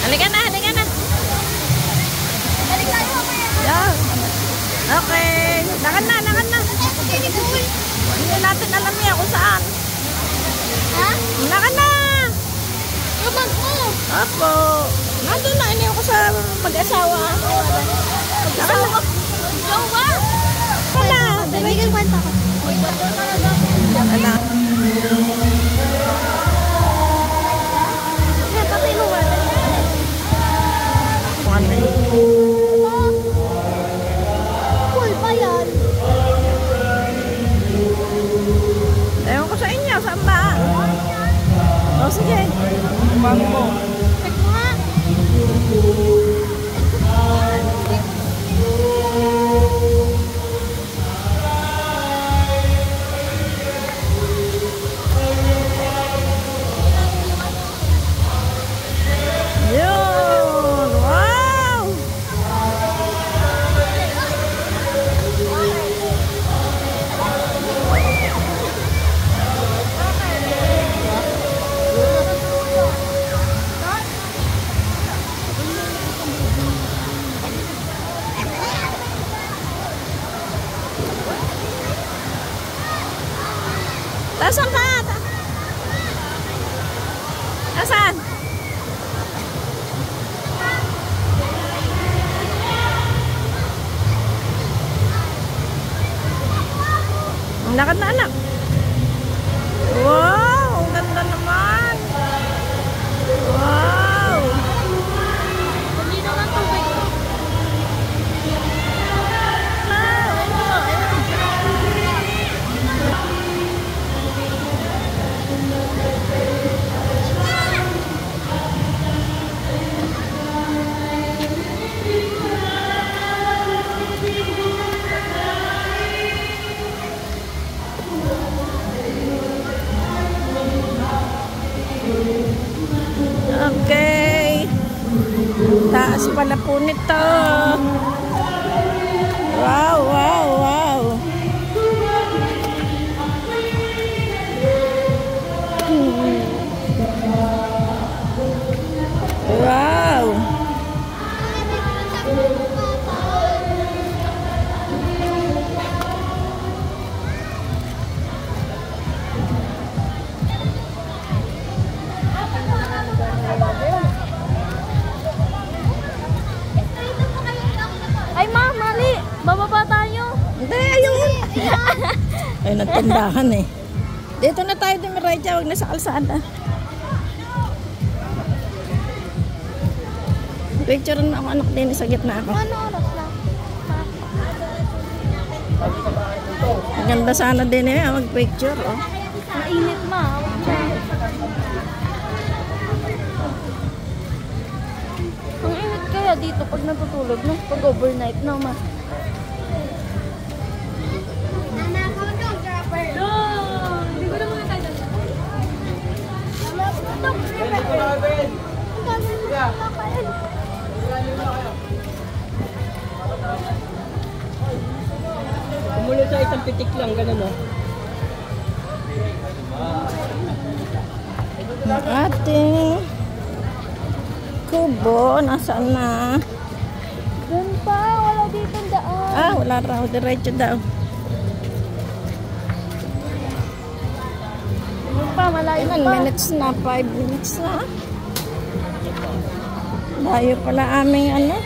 Halika na, halika na. Yeah. Okay. Lakad na, lakad na. Hindi natin alam niya kung saan. Ha? Lakad na. Yung bag mo. Apo. Nandun na, iniyo ko sa mag-asawa. Lakad na. Jowa. Wala. Bigyan kwenta ko. Wala. Yan, patay mo wala. Cool pa yan. Ewan ko sa inyo, saan ba? O sige. Mami mo. Check mo nga. Yun! Wow! Tasan ka? Tasan? Lakad na anak. Wow! Ang ganda naman. Wow! Hindi naman tubig. Okay. Taas pala po nito. Wow, wow, wow. Wow. Ay ma, mali. Bababa tayo. Hindi, ayun. Ay, nagtindahan eh. Dito na tayo dumiretsa, wag na sa kalsada. Picture na ako anak din sa gitna ako. Ano oras lang? Ang ganda sana din eh, mag-picture. Oh. Mainit ma. Ang init kaya dito pag natutulog, no? Pag overnight, no ma? Hindi ko na mga tayo. Kumulo sa isang pitik lang, ganun o. Ang ating kubo, nasaan na? Doon pa, wala dito daan. Ah, wala raw, diretso daw. Doon pa, malayo Ilan pa. minutes na? 5 minutes na. Layo pala aming ano,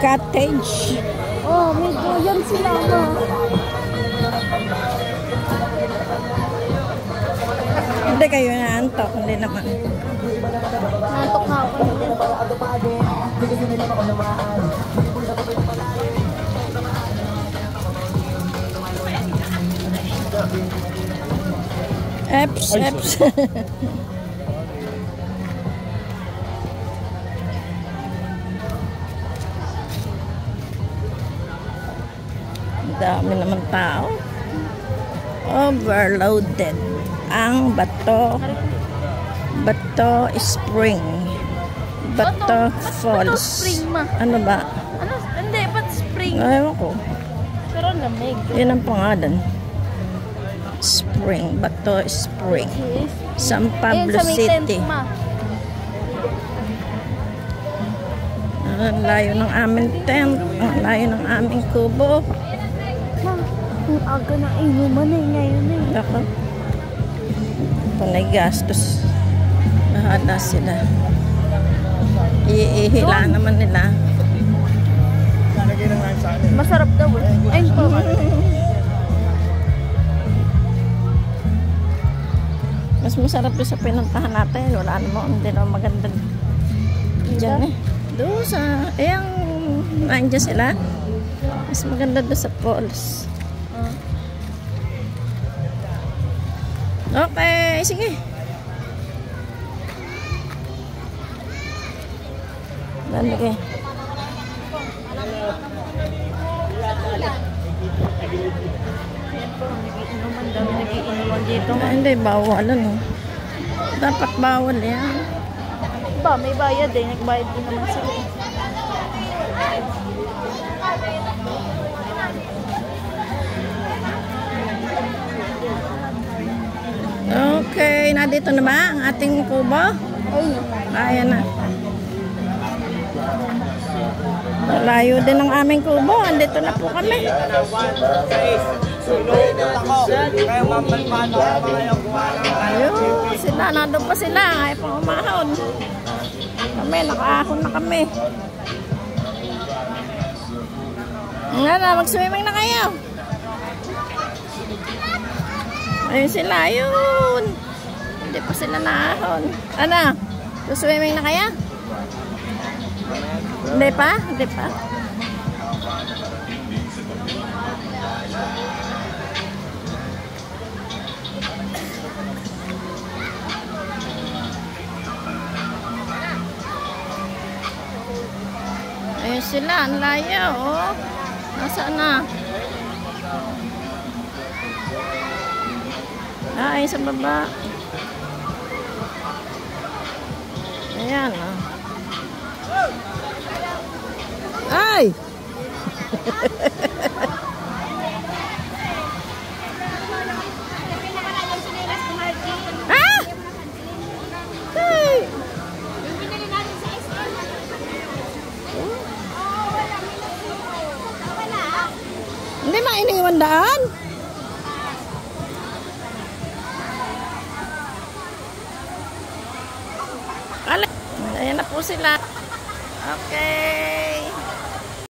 cottage. Oh, medyo yan sila ma. Hindi kayo naantok, hindi naman. Nantok na ako. Eps, eps. Dami naman tao. Overloaded ang Bato Spring, Bato Falls. Spring ma. Ano ba? Ano? Hindi, ba't spring? Ewan ko. Pero lamig. Yan ang pangalan. Spring. Spring. Bato Spring. Yes. San Ayun, Pablo sa may tent, City. ma. Ang layo ng aming tent. Ang layo ng aming kubo. Ma, ang aga na inuman eh, ngayon eh. Ako. Panay gastos. Bahala sila. Iihila naman nila. Masarap daw eh. Ayun po. Mas masarap doon sa pinuntahan natin. Wala naman. Hindi naman maganda dyan eh. Doon sa... Ayang... Nandiyan sila. Mas maganda doon sa falls. Okay. Sige. Lalagay. Inuman daw, nagiinuman dito. Hindi, bawalan oh. Dapat bawal yan. Ba, may bayad eh. Nagbayad din naman sila eh. Okay, nandito na ba ang ating kubo? Ayan na. Malayo din ang aming kubo. Andito na po kami. Ayun, sila. Nandun pa sila. Ay pang umahon. Kami, nakaahon na kami. Nga na, mag-swimming na kayo. Ayun sila, ayun. Hindi pa sila naahon. Ano? Swimming na kaya? Hindi pa? Hindi pa. Ayun sila, ang layo, oh. Nasaan na? Ay, sa baba. Ayan, oh. Ay! Ah! Ay! Hindi mainiwan daan. Ayan na po sila. Okay.